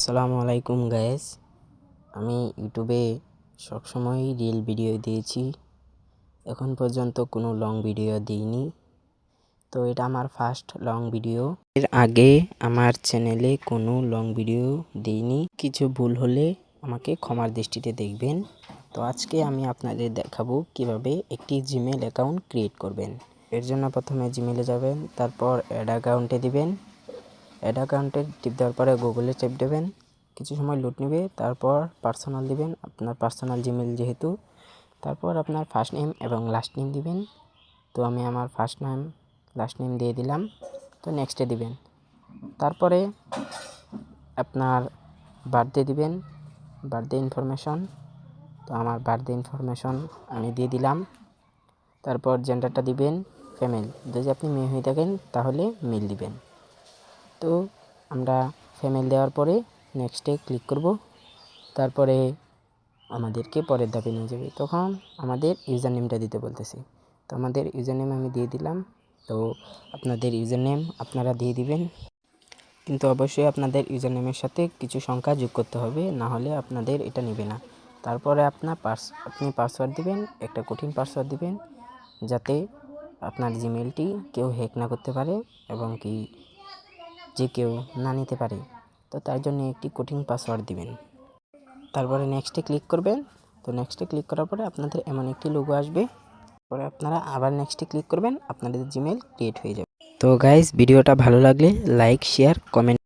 আসসালামু আলাইকুম গাইস। আমি ইউটিউবে সবসময়ই রিল ভিডিও দিয়েছি, এখন পর্যন্ত কোনো লং ভিডিও দিইনি। তো এটা আমার ফার্স্ট লং ভিডিও। এর আগে আমার চ্যানেলে কোনো লং ভিডিও দিইনি, কিছু ভুল হলে আমাকে ক্ষমার দৃষ্টিতে দেখবেন। তো আজকে আমি আপনাদের দেখাবো কিভাবে একটি জিমেল অ্যাকাউন্ট ক্রিয়েট করবেন। এর জন্য প্রথমে জিমেলে যাবেন, তারপর অ্যাড অ্যাকাউন্টে দিবেন। অ্যাড অ্যাকাউন্টে টিপ দেওয়ার পরে গুগলে টিপ দেবেন, কিছু সময় লোড নেবে, তারপর পার্সোনাল দিবেন, আপনার পার্সোনাল জিমেল যেহেতু। তারপর আপনার ফার্স্ট নেম এবং লাস্ট নেম দিবেন। তো আমি আমার ফার্স্ট নেম লাস্ট নেম দিয়ে দিলাম। তো নেক্সটে দিবেন। তারপরে আপনার বার্থডে দিবেন, বার্থডে ইনফরমেশন। তো আমার বার্থডে ইনফরমেশন আমি দিয়ে দিলাম। তারপর জেন্ডারটা দিবেন ফিমেল, যদি আপনি মেয়ে হয়ে থাকেন তাহলে মেল দিবেন। তো আমরা ফিমেল দেওয়ার পরে নেক্সটে ক্লিক করব। তারপরে আমাদেরকে পরের ধাপে নিয়ে যাবে, তখন আমাদের ইউজার নেমটা দিতে বলতেছে। তো আমাদের ইউজার নেম আমি দিয়ে দিলাম। তো আপনাদের ইউজার নেম আপনারা দিয়ে দিবেন, কিন্তু অবশ্যই আপনাদের ইউজার নেমের সাথে কিছু সংখ্যা যোগ করতে হবে, না হলে আপনাদের এটা নেবে না। তারপরে আপনি পাসওয়ার্ড দিবেন, একটা কঠিন পাসওয়ার্ড দিবেন, যাতে আপনার জিমেলটি কেউ হ্যাক না করতে পারে এবং কি যে কেউ না নিতে পারে। তো তার জন্য একটি কঠিন পাসওয়ার্ড দিবেন। তারপরে নেক্সটে ক্লিক করবেন। তো নেক্সটে ক্লিক করার পরে আপনাদের এমন একটি লোগো আসবে, পরে আপনারা আবার নেক্সটে ক্লিক করবেন, আপনাদের জিমেল ক্রিয়েট হয়ে যাবে। তো গাইস, ভিডিওটা ভালো লাগলে লাইক, শেয়ার, কমেন্ট